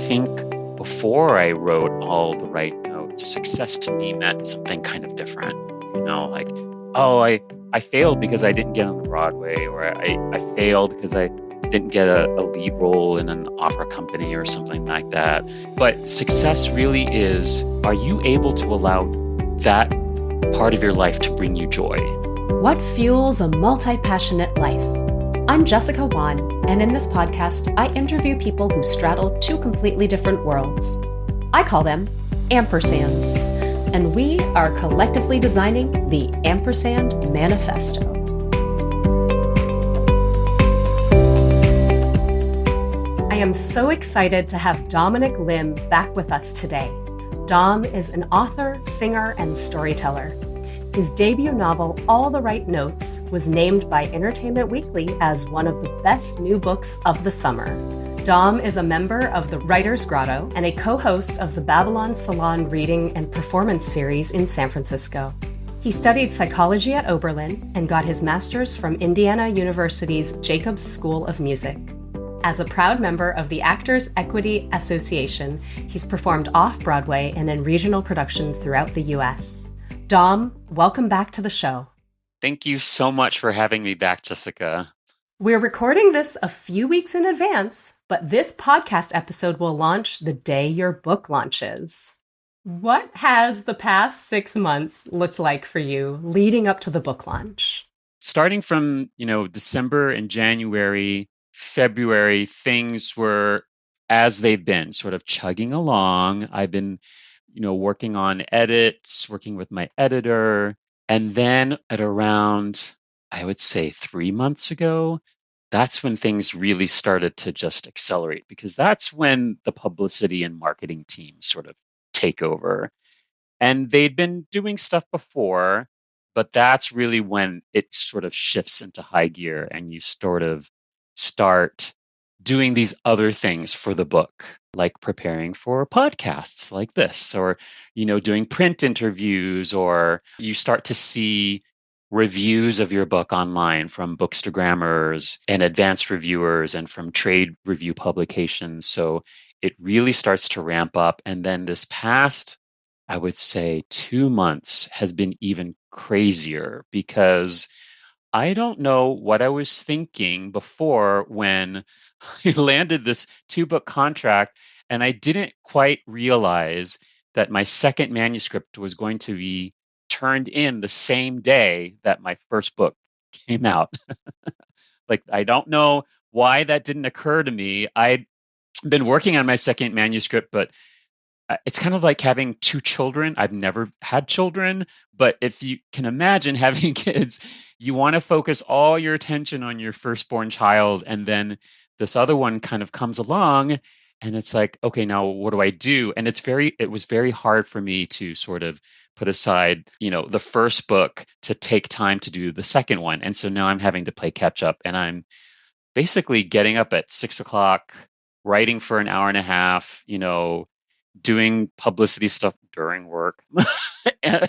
think before I wrote all the right notes, success to me meant something kind of different. Like, oh, I failed because I didn't get on the Broadway, or I failed because I didn't get a lead role in an opera company or something like that. But success really is, are you able to allow that part of your life to bring you joy? What fuels a multi-passionate life? I'm Jessica Wan, and in this podcast, I interview people who straddle two completely different worlds. I call them Ampersands, and we are collectively designing the Ampersand Manifesto. I am so excited to have Dominic Lim back with us today. Dom is an author, singer, and storyteller. His debut novel, All the Right Notes, was named by Entertainment Weekly as one of the best new books of the summer. Dom is a member of the Writers Grotto and a co-host of the Babylon Salon reading and performance series in San Francisco. He studied psychology at Oberlin and got his master's from Indiana University's Jacobs School of Music. As a proud member of the Actors Equity Association, he's performed off-Broadway and in regional productions throughout the U.S. Dom, welcome back to the show. Thank you so much for having me back, Jessica. We're recording this a few weeks in advance, but this podcast episode will launch the day your book launches. What has the past 6 months looked like for you leading up to the book launch? Starting from, December and January, February, things were as they've been, sort of chugging along. I've been working on edits, working with my editor. And then at around, I would say 3 months ago, that's when things really started to just accelerate, because that's when the publicity and marketing teams sort of take over. And they'd been doing stuff before, but that's really when it sort of shifts into high gear and you sort of start doing these other things for the book, like preparing for podcasts like this, or, doing print interviews, or you start to see reviews of your book online from bookstagrammers and advanced reviewers and from trade review publications. So it really starts to ramp up. And then this past, I would say 2 months has been even crazier, because I don't know what I was thinking before when I landed this 2-book contract, and I didn't quite realize that my second manuscript was going to be turned in the same day that my first book came out. Like, I don't know why that didn't occur to me. I'd been working on my second manuscript, but it's kind of like having 2 children. I've never had children, but if you can imagine having kids, you want to focus all your attention on your firstborn child, and then this other one kind of comes along, and it's like, okay, now what do I do? And it was very hard for me to sort of put aside, the first book to take time to do the second one. And so now I'm having to play catch up, and I'm basically getting up at 6 o'clock, writing for an hour and a half, doing publicity stuff during work.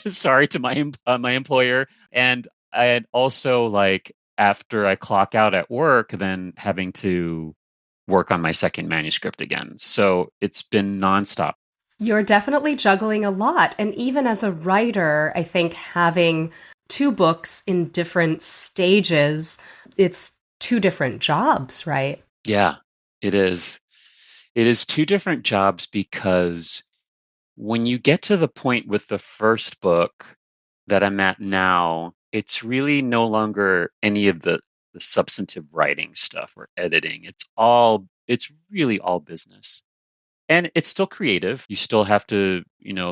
Sorry to my employer. And I also, like, after I clock out at work, then having to work on my second manuscript again. So it's been nonstop. You're definitely juggling a lot. And even as a writer, I think having 2 books in different stages, it's 2 different jobs, right? Yeah, it is. It is 2 different jobs, because when you get to the point with the first book that I'm at now, it's really no longer any of the substantive writing stuff or editing. It's really all business. And it's still creative. You still have to,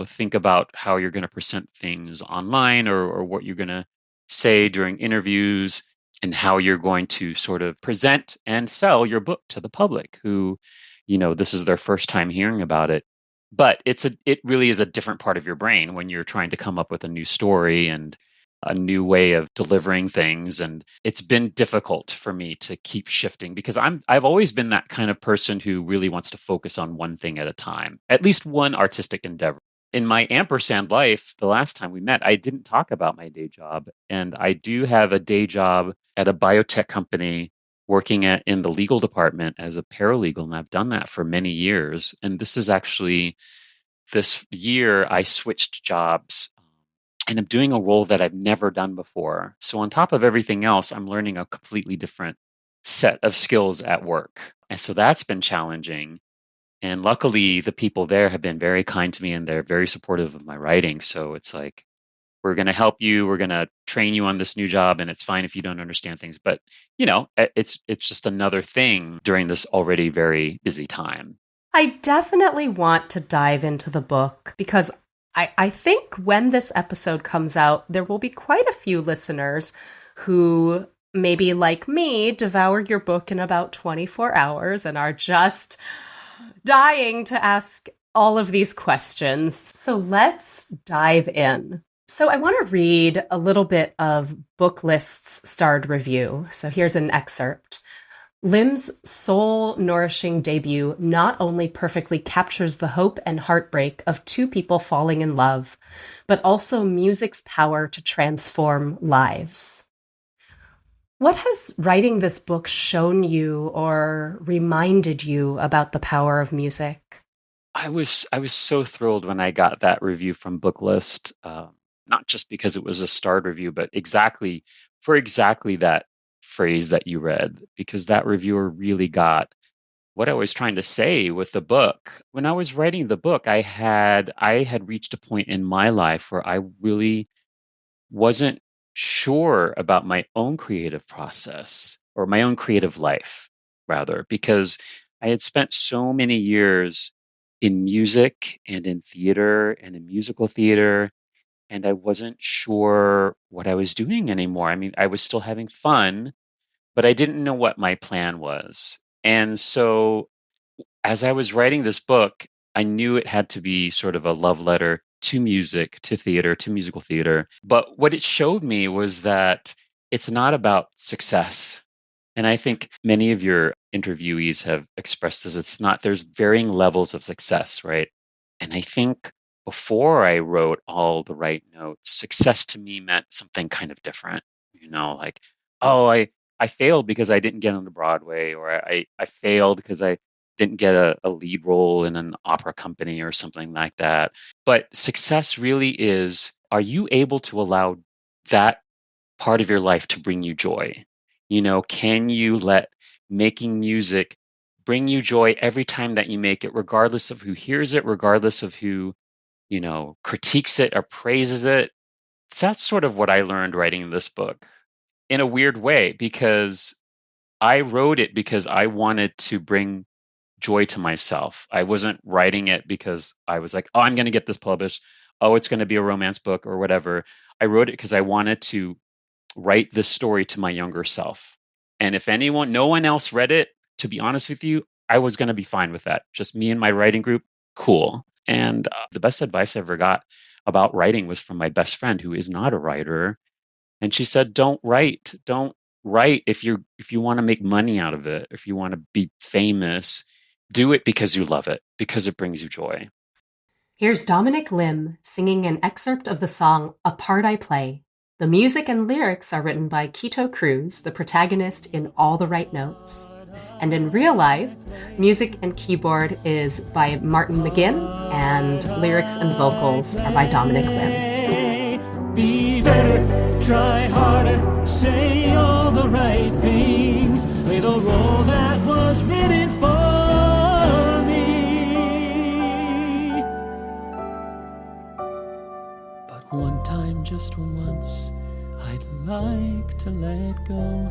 think about how you're going to present things online, or what you're going to say during interviews, and how you're going to sort of present and sell your book to the public who, this is their first time hearing about it. But it really is a different part of your brain when you're trying to come up with a new story and a new way of delivering things. And it's been difficult for me to keep shifting, because I've always been that kind of person who really wants to focus on one thing at a time, at least one artistic endeavor. In my Ampersand life, the last time we met, I didn't talk about my day job. And I do have a day job at a biotech company working in the legal department as a paralegal, and I've done that for many years. And this is actually this year I switched jobs and I'm doing a role that I've never done before. So on top of everything else, I'm learning a completely different set of skills at work. And so that's been challenging. And luckily, the people there have been very kind to me and they're very supportive of my writing. So it's like, we're going to help you. We're going to train you on this new job, and it's fine if you don't understand things. But it's just another thing during this already very busy time. I definitely want to dive into the book because I think when this episode comes out, there will be quite a few listeners who maybe like me devour your book in about 24 hours and are just dying to ask all of these questions. So let's dive in. So I want to read a little bit of Booklist's starred review. So here's an excerpt. Lim's soul-nourishing debut not only perfectly captures the hope and heartbreak of two people falling in love, but also music's power to transform lives. What has writing this book shown you or reminded you about the power of music? I was so thrilled when I got that review from Booklist, not just because it was a starred review, but exactly that phrase that you read, because that reviewer really got what I was trying to say with the book. When I was writing the book, I had reached a point in my life where I really wasn't sure about my own creative process, or my own creative life, rather, because I had spent so many years in music and in theater and in musical theater, and I wasn't sure what I was doing anymore. I mean, I was still having fun, but I didn't know what my plan was. And so as I was writing this book, I knew it had to be sort of a love letter to music, to theater, to musical theater. But what it showed me was that it's not about success. And I think many of your interviewees have expressed this. It's not, there's varying levels of success, right? And I think before I wrote All the Right Notes, success to me meant something kind of different, like, oh, I failed because I didn't get onto Broadway, or I failed because I didn't get a lead role in an opera company or something like that. But success really is, are you able to allow that part of your life to bring you joy? Can you let making music bring you joy every time that you make it, regardless of who hears it, regardless of who, critiques it or praises it? So that's sort of what I learned writing this book in a weird way, because I wrote it because I wanted to bring joy to myself. I wasn't writing it because I was like, oh, I'm going to get this published. Oh, it's going to be a romance book or whatever. I wrote it because I wanted to write this story to my younger self. And if no one else read it, to be honest with you, I was going to be fine with that. Just me and my writing group, cool. And the best advice I ever got about writing was from my best friend, who is not a writer. And she said, don't write if you want to make money out of it, if you want to be famous. Do it because you love it, because it brings you joy. Here's Dominic Lim singing an excerpt of the song A Part I Play. The music and lyrics are written by Quito Cruz, the protagonist in All the Right Notes. And in real life, music and keyboard is by Martin McGinn, and lyrics and vocals are by Dominic Lim. Be better, try harder, say all the right things, play the role that was written for me. But one time, just once, I'd like to let go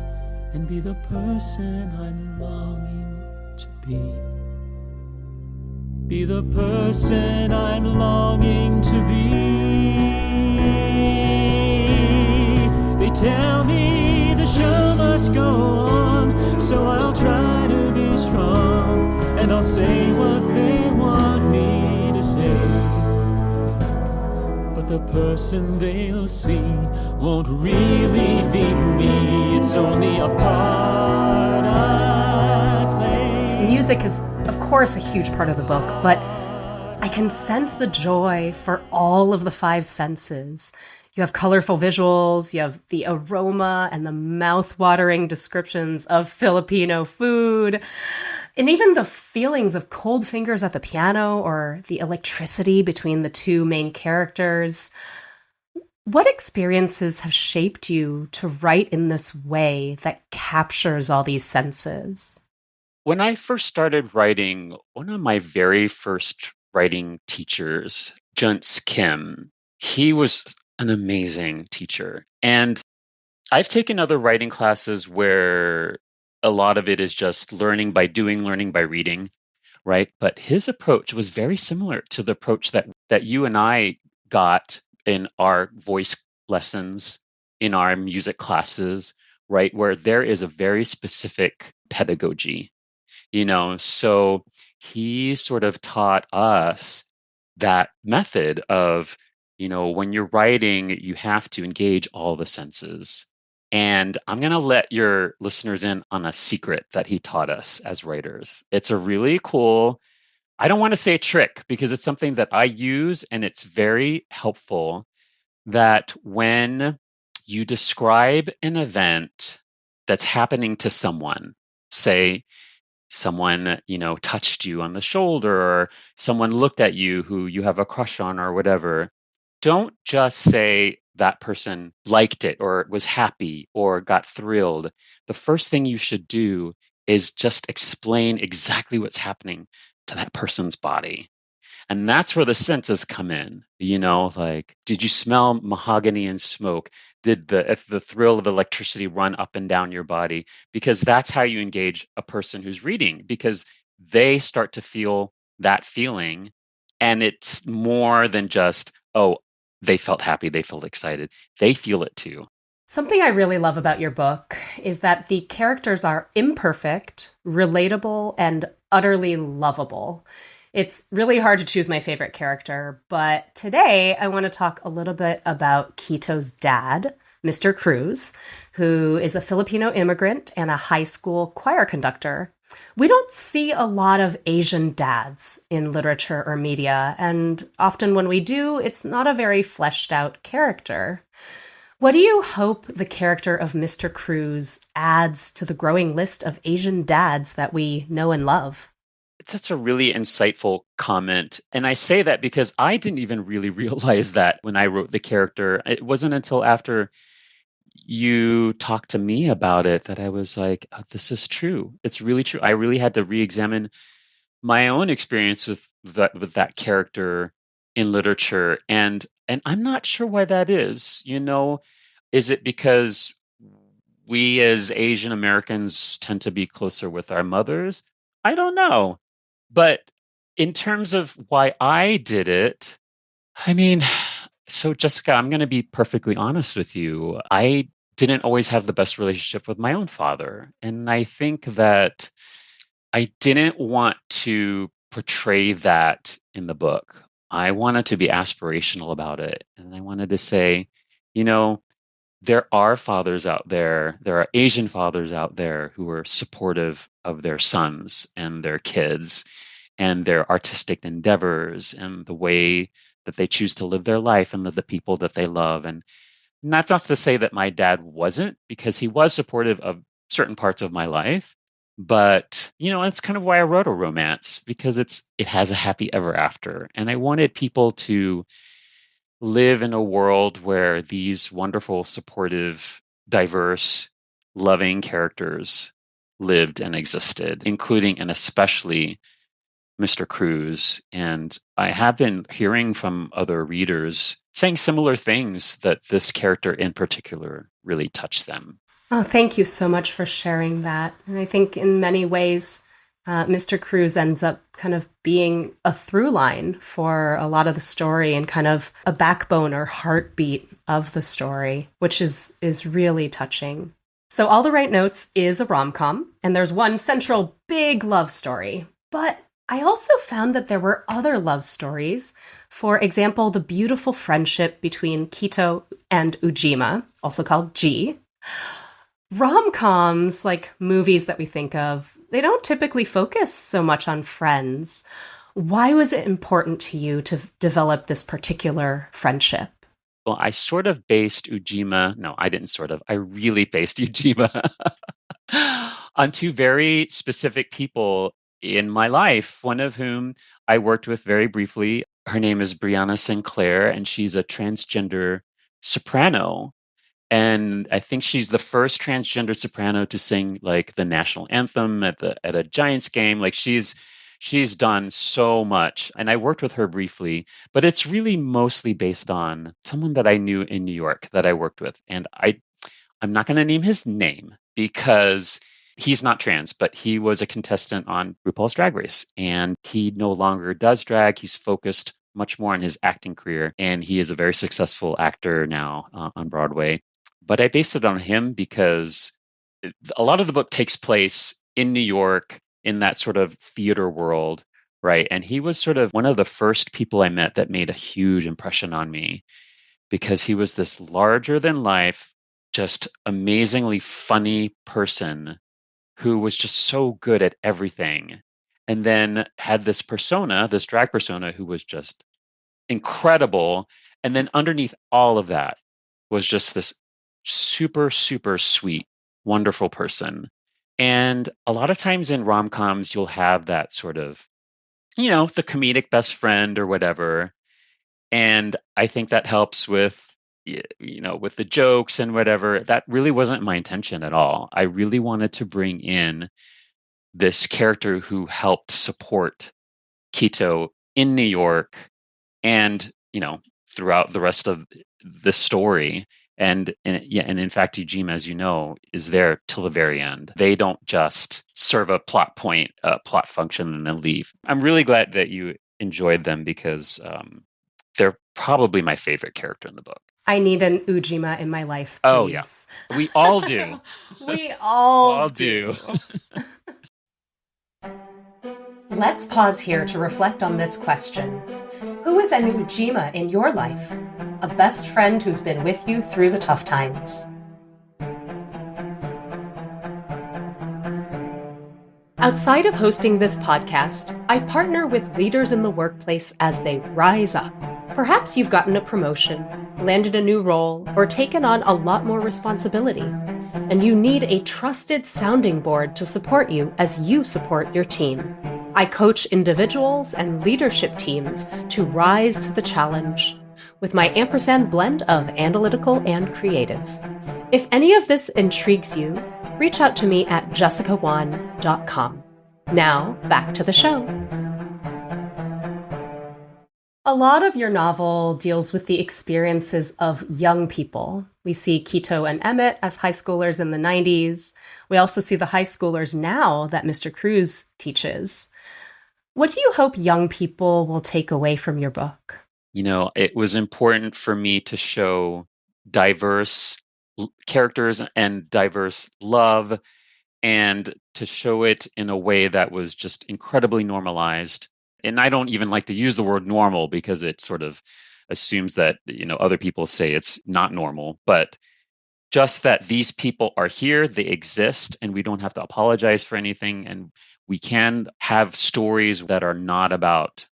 and be the person I'm longing to be. Be the person I'm longing to be. They tell me the show must go on, so I'll try to be strong, and I'll say what they want me to say. But the person they'll see won't really be me. It's only a part I play. Music is, of course, a huge part of the book, but I can sense the joy for all of the five senses. You have colorful visuals, you have the aroma and the mouth-watering descriptions of Filipino food, and even the feelings of cold fingers at the piano or the electricity between the two main characters. What experiences have shaped you to write in this way that captures all these senses? When I first started writing, one of my very first writing teachers, Junts Kim, he was an amazing teacher. And I've taken other writing classes where a lot of it is just learning by doing, learning by reading, right? But his approach was very similar to the approach that you and I got in our voice lessons, in our music classes, right? Where there is a very specific pedagogy, so he sort of taught us that method of, when you're writing, you have to engage all the senses. And I'm going to let your listeners in on a secret that he taught us as writers. It's a really cool, I don't want to say trick because it's something that I use and it's very helpful, that when you describe an event that's happening to someone, say someone, touched you on the shoulder, or someone looked at you who you have a crush on or whatever, don't just say that person liked it or was happy or got thrilled. The first thing you should do is just explain exactly what's happening to that person's body. And that's where the senses come in, like, did you smell mahogany and smoke? Did the thrill of electricity run up and down your body? Because that's how you engage a person who's reading, because they start to feel that feeling. And it's more than just, oh, they felt happy, they felt excited. They feel it too. Something I really love about your book is that the characters are imperfect, relatable, and utterly lovable. It's really hard to choose my favorite character, but today I want to talk a little bit about Quito's dad, Mr. Cruz, who is a Filipino immigrant and a high school choir conductor. We don't see a lot of Asian dads in literature or media, and often when we do, it's not a very fleshed out character. What do you hope the character of Mr. Cruz adds to the growing list of Asian dads that we know and love? That's a really insightful comment. And I say that because I didn't even really realize that when I wrote the character. It wasn't until after you talked to me about it that I was like, oh, this is true. It's really true. I really had to re-examine my own experience with that character in literature. And I'm not sure why that is. Is it because we as Asian Americans tend to be closer with our mothers? I don't know. But in terms of why I did it, I mean, so Jessica, I'm going to be perfectly honest with you. I didn't always have the best relationship with my own father. And I think that I didn't want to portray that in the book. I wanted to be aspirational about it. And I wanted to say, there are fathers out there, there are Asian fathers out there who are supportive of their sons and their kids and their artistic endeavors and the way that they choose to live their life and the people that they love. And that's not to say that my dad wasn't, because he was supportive of certain parts of my life. But, that's kind of why I wrote a romance, because it has a happy ever after. And I wanted people to live in a world where these wonderful, supportive, diverse, loving characters lived and existed, including and especially Mr. Cruz. And I have been hearing from other readers saying similar things, that this character in particular really touched them. Oh, thank you so much for sharing that. And I think in many ways, Mr. Cruz ends up kind of being a through line for a lot of the story and kind of a backbone or heartbeat of the story, which is really touching. So All the Right Notes is a rom-com, and there's one central big love story. But I also found that there were other love stories. For example, the beautiful friendship between Quito and Ujima, also called G. Rom-coms, like movies that we think of, they don't typically focus so much on friends. Why was it important to you to develop this particular friendship? Well, I sort of based Ujima. No, I didn't sort of. I really based Ujima on two very specific people in my life, one of whom I worked with very briefly. Her name is Brianna Sinclair, and she's a transgender soprano. And I think she's the first transgender soprano to sing like the national anthem at a Giants game. Like she's done so much. And I worked with her briefly, but it's really mostly based on someone that I knew in New York that I worked with. And I'm not going to name his name because he's not trans, but he was a contestant on RuPaul's Drag Race, and he no longer does drag. He's focused much more on his acting career, and he is a very successful actor now on Broadway. But I based it on him because a lot of the book takes place in New York in that sort of theater world, right? And he was sort of one of the first people I met that made a huge impression on me because he was this larger than life, just amazingly funny person who was just so good at everything. And then had this persona, this drag persona, who was just incredible. And then underneath all of that was just this super, super sweet, wonderful person. And a lot of times in rom-coms, you'll have that sort of, the comedic best friend or whatever. And I think that helps with, with the jokes and whatever. That really wasn't my intention at all. I really wanted to bring in this character who helped support Quito in New York and, throughout the rest of the story. And in fact, Ujima, as you know, is there till the very end. They don't just serve a plot point, a plot function, and then leave. I'm really glad that you enjoyed them because they're probably my favorite character in the book. I need an Ujima in my life, please. Oh, yeah. We all do. We all do. Let's pause here to reflect on this question. Who is an Ujima in your life? A best friend who's been with you through the tough times. Outside of hosting this podcast, I partner with leaders in the workplace as they rise up. Perhaps you've gotten a promotion, landed a new role, or taken on a lot more responsibility, and you need a trusted sounding board to support you as you support your team. I coach individuals and leadership teams to rise to the challenge with my Ampersand blend of analytical and creative. If any of this intrigues you, reach out to me at jessicawan.com. Now, back to the show. A lot of your novel deals with the experiences of young people. We see Quito and Emmett as high schoolers in the 90s. We also see the high schoolers now that Mr. Cruz teaches. What do you hope young people will take away from your book? It was important for me to show diverse characters and diverse love, and to show it in a way that was just incredibly normalized. And I don't even like to use the word normal because it sort of assumes that, other people say it's not normal, but just that these people are here, they exist, and we don't have to apologize for anything. And we can have stories that are not about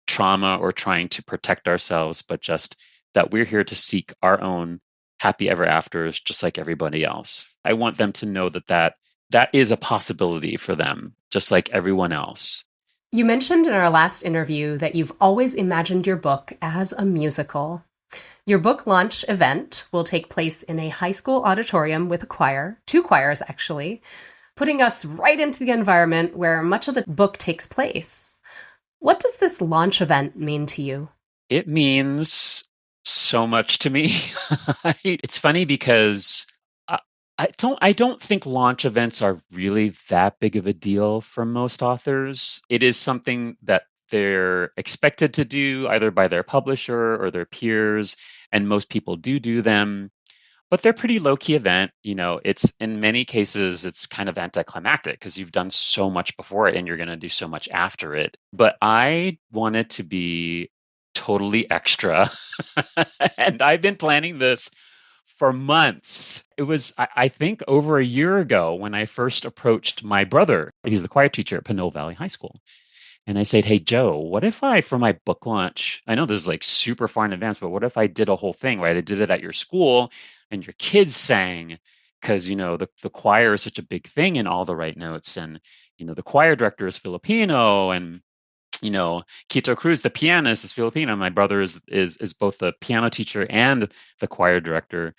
trauma or trying to protect ourselves, but just that we're here to seek our own happy ever afters, just like everybody else. I want them to know that is a possibility for them, just like everyone else. You mentioned in our last interview that you've always imagined your book as a musical. Your book launch event will take place in a high school auditorium with a choir, 2 choirs actually, putting us right into the environment where much of the book takes place. What does this launch event mean to you? It means so much to me. It's funny because I don't think launch events are really that big of a deal for most authors. It is something that they're expected to do either by their publisher or their peers, and most people do them. But they're pretty low-key event. It's in many cases, it's kind of anticlimactic because you've done so much before it and you're going to do so much after it. But I wanted to be totally extra. And I've been planning this for months. It was, I think, over a year ago when I first approached my brother. He's the choir teacher at Pinole Valley High School. And I said, hey, Joe, what if I, for my book launch, I know this is like super far in advance, but what if I did a whole thing, right? I did it at your school and your kids sang because, the choir is such a big thing in all the right notes. And, the choir director is Filipino and, Quito Cruz, the pianist, is Filipino. My brother is both the piano teacher and the choir director.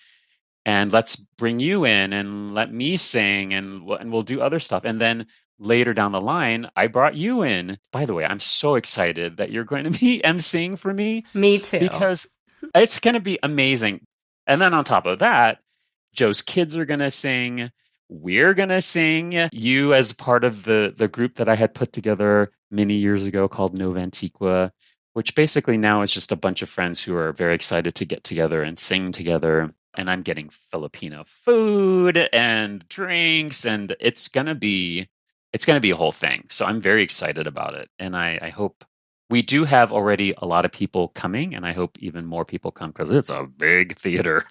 And let's bring you in and let me sing and we'll do other stuff. And then later down the line, I brought you in. By the way, I'm so excited that you're going to be emceeing for me Me too. because it's going to be amazing. And then on top of that, Joe's kids are going to sing. We're going to sing. You, as part of the group that I had put together many years ago called Nova Antiqua, which basically now is just a bunch of friends who are very excited to get together and sing together. And I'm getting Filipino food and drinks, and it's gonna be a whole thing. So I'm very excited about it, and I hope we do have already a lot of people coming, and I hope even more people come because it's a big theater.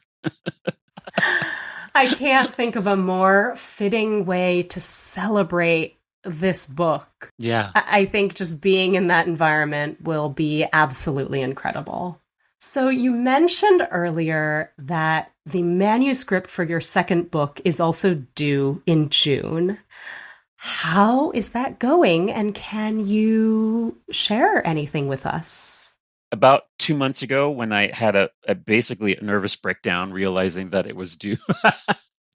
I can't think of a more fitting way to celebrate this book. Yeah. I think just being in that environment will be absolutely incredible. So, you mentioned earlier that the manuscript for your second book is also due in June. How is that going? And can you share anything with us? About 2 months ago, when I had basically a nervous breakdown, realizing that it was due,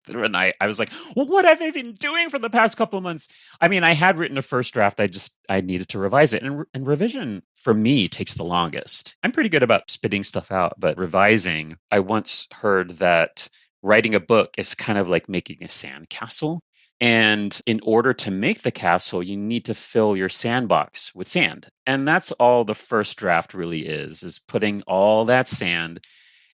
and I was like, well, what have I been doing for the past couple of months? I mean, I had written a first draft. I needed to revise it. And revision for me takes the longest. I'm pretty good about spitting stuff out, but revising, I once heard that writing a book is kind of like making a sandcastle. And in order to make the castle, you need to fill your sandbox with sand. And that's all the first draft really is putting all that sand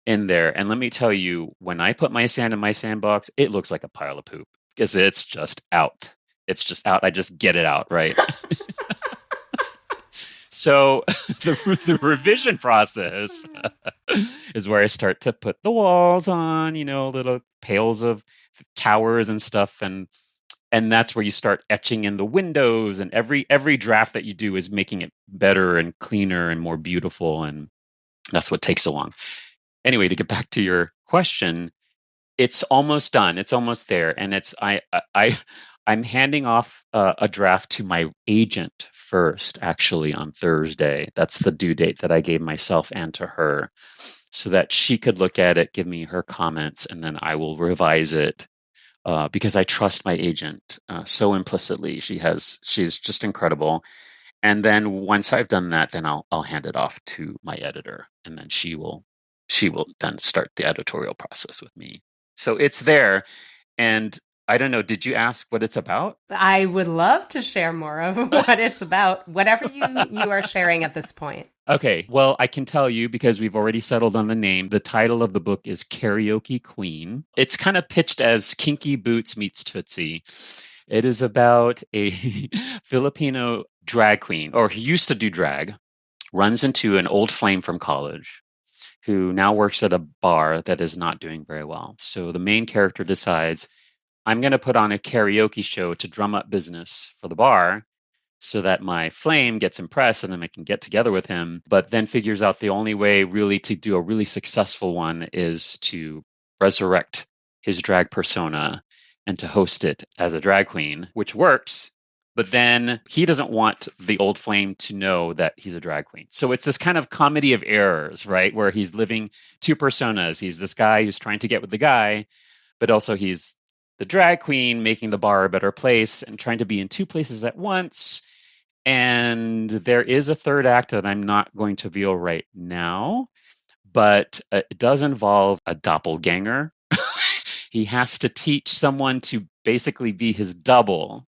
in there. And let me tell you, when I put my sand in my sandbox, it looks like a pile of poop because it's just out. It's just out. I just get it out, right? So the revision process is where I start to put the walls on, little pails of towers and stuff, and that's where you start etching in the windows, and every draft that you do is making it better and cleaner and more beautiful, and that's what takes so long. Anyway, to get back to your question, it's almost done. It's almost there, and I'm handing off a draft to my agent first, actually, on Thursday. That's the due date that I gave myself and to her, so that she could look at it, give me her comments, and then I will revise it. Because I trust my agent so implicitly. She's just incredible. And then once I've done that, then I'll hand it off to my editor, and then she will then start the editorial process with me. So it's there, and I don't know. Did you ask what it's about? I would love to share more of what it's about, whatever you are sharing at this point. Okay, well, I can tell you because we've already settled on the name. The title of the book is Karaoke Queen. It's kind of pitched as Kinky Boots meets Tootsie. It is about a Filipino drag queen, or who used to do drag, runs into an old flame from college who now works at a bar that is not doing very well. So the main character decides, I'm going to put on a karaoke show to drum up business for the bar so that my flame gets impressed and then I can get together with him, but then figures out the only way really to do a really successful one is to resurrect his drag persona and to host it as a drag queen, which works. But then he doesn't want the old flame to know that he's a drag queen. So it's this kind of comedy of errors, right? Where he's living two personas. He's this guy who's trying to get with the guy, but also he's the drag queen making the bar a better place and trying to be in two places at once. And there is a third act that I'm not going to reveal right now, but it does involve a doppelganger. He has to teach someone to basically be his double.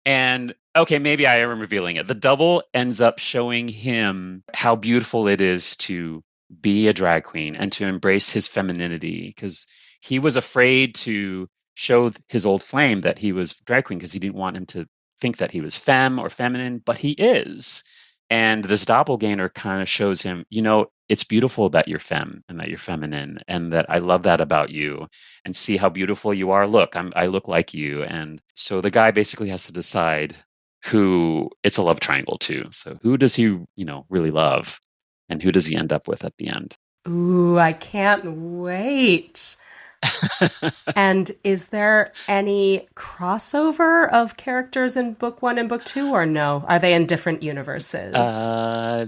And okay, maybe I am revealing it. The double ends up showing him how beautiful it is to be a drag queen and to embrace his femininity, because he was afraid to show his old flame that he was drag queen because he didn't want him to think that he was femme or feminine, but he is. And this doppelganger kind of shows him, it's beautiful that you're femme and that you're feminine, and that I love that about you, and see how beautiful you are. Look, I look like you. And so the guy basically has to decide who it's a love triangle too. So who does he, really love? And who does he end up with at the end? Ooh, I can't wait. And is there any crossover of characters in book one and book two, or no? Are they in different universes?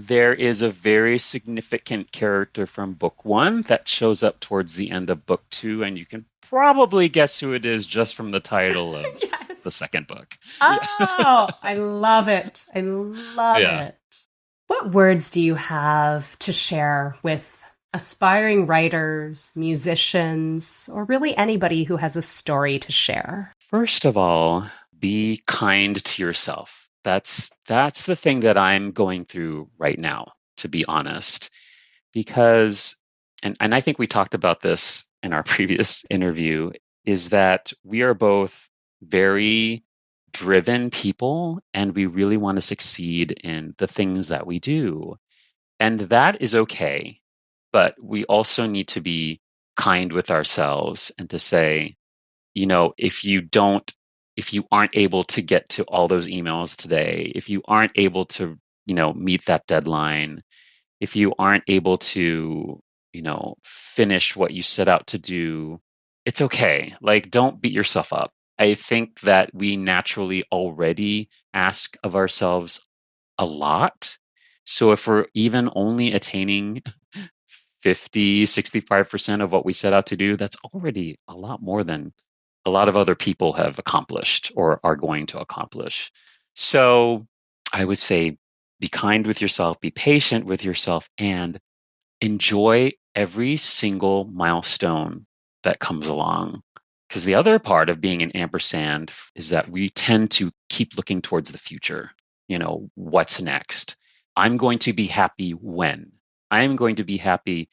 There is a very significant character from book one that shows up towards the end of book two, and you can probably guess who it is just from the title of Yes. the second book. Oh, I love it. I love Yeah. it. What words do you have to share with aspiring writers, musicians, or really anybody who has a story to share? First of all, be kind to yourself. That's the thing that I'm going through right now, to be honest. Because and I think we talked about this in our previous interview, is that we are both very driven people and we really want to succeed in the things that we do. And that is okay. But we also need to be kind with ourselves and to say, if you aren't able to get to all those emails today, if you aren't able to, meet that deadline, if you aren't able to, finish what you set out to do, it's okay. Like, don't beat yourself up. I think that we naturally already ask of ourselves a lot. So if we're even only attaining 65% of what we set out to do, that's already a lot more than a lot of other people have accomplished or are going to accomplish. So I would say be kind with yourself, be patient with yourself, and enjoy every single milestone that comes along. Because the other part of being an ampersand is that we tend to keep looking towards the future. What's next? I'm going to be happy when. I'm going to be happy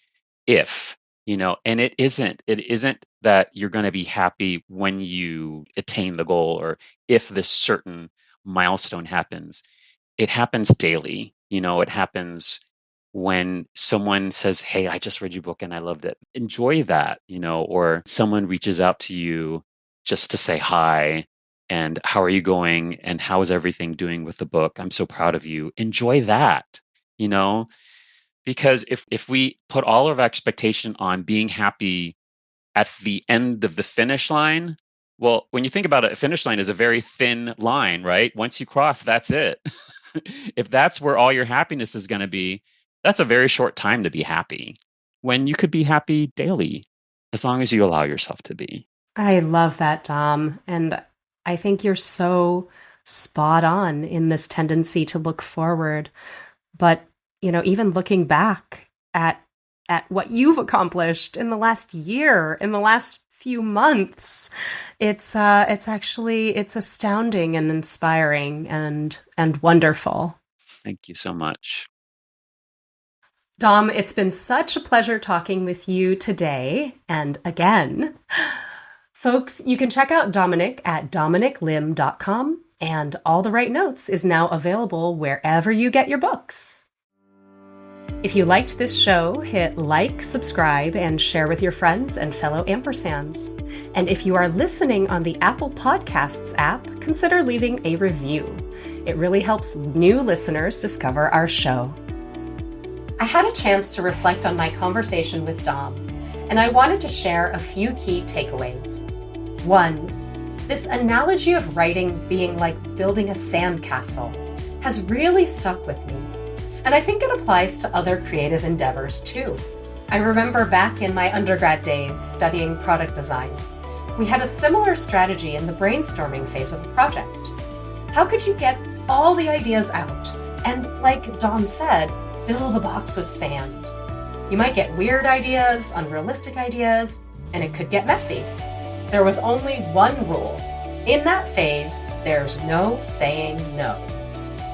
if, and it isn't that you're going to be happy when you attain the goal or if this certain milestone happens. It happens daily. It happens when someone says, "Hey, I just read your book and I loved it." Enjoy that, or someone reaches out to you just to say hi and how are you going and how is everything doing with the book? I'm so proud of you. Enjoy that, you know, because if we put all of our expectation on being happy at the end of the finish line, well, when you think about it, a finish line is a very thin line, right? Once you cross, that's it. If that's where all your happiness is going to be, that's a very short time to be happy when you could be happy daily as long as you allow yourself to be. I love that, Dom. And I think you're so spot on in this tendency to look forward. But, even looking back at what you've accomplished in the last year, in the last few months, it's astounding and inspiring and wonderful. Thank you so much. Dom, it's been such a pleasure talking with you today. And again, folks, you can check out Dominic at dominiclim.com, and All the Right Notes is now available wherever you get your books. If you liked this show, hit like, subscribe, and share with your friends and fellow ampersands. And if you are listening on the Apple Podcasts app, consider leaving a review. It really helps new listeners discover our show. I had a chance to reflect on my conversation with Dom, and I wanted to share a few key takeaways. 1, this analogy of writing being like building a sandcastle has really stuck with me, and I think it applies to other creative endeavors too. I remember back in my undergrad days studying product design, we had a similar strategy in the brainstorming phase of a project. How could you get all the ideas out and, like Dom said, fill the box with sand? You might get weird ideas, unrealistic ideas, and it could get messy. There was only one rule. In that phase, there's no saying no.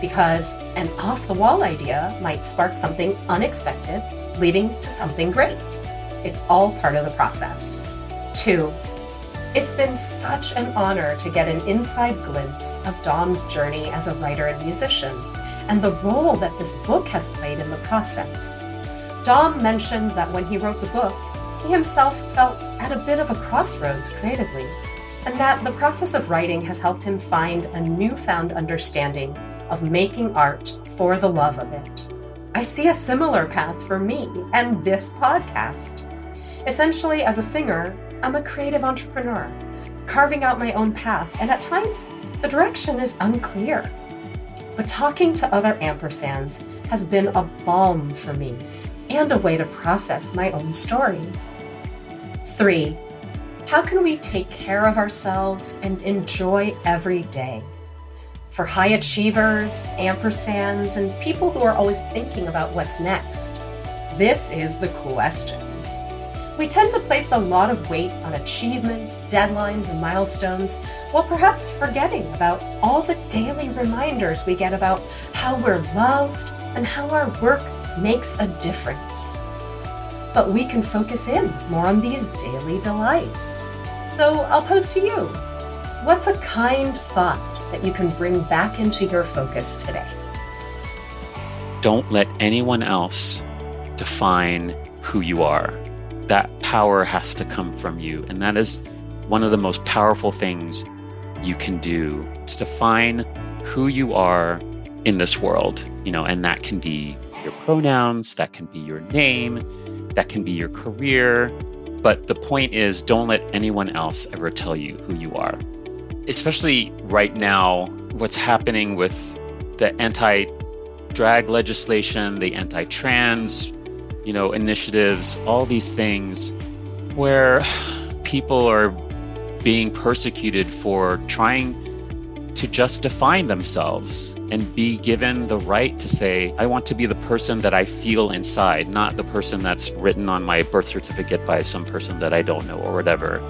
Because an off-the-wall idea might spark something unexpected, leading to something great. It's all part of the process. 2, it's been such an honor to get an inside glimpse of Dom's journey as a writer and musician, and the role that this book has played in the process. Dom mentioned that when he wrote the book, he himself felt at a bit of a crossroads creatively. and that the process of writing has helped him find a newfound understanding of making art for the love of it. I see a similar path for me and this podcast. Essentially, as a singer, I'm a creative entrepreneur, carving out my own path, and at times, the direction is unclear. But talking to other ampersands has been a balm for me and a way to process my own story. 3. How can we take care of ourselves and enjoy every day? For high achievers, ampersands, and people who are always thinking about what's next, this is the question. We tend to place a lot of weight on achievements, deadlines, and milestones, while perhaps forgetting about all the daily reminders we get about how we're loved and how our work makes a difference. But we can focus in more on these daily delights. So I'll pose to you, what's a kind thought that you can bring back into your focus today? Don't let anyone else define who you are. That power has to come from you. And that is one of the most powerful things you can do, to define who you are in this world, and that can be your pronouns, that can be your name, that can be your career. But the point is, don't let anyone else ever tell you who you are. Especially right now, what's happening with the anti-drag legislation, the anti-trans, initiatives, all these things where people are being persecuted for trying to just define themselves and be given the right to say, I want to be the person that I feel inside, not the person that's written on my birth certificate by some person that I don't know or whatever.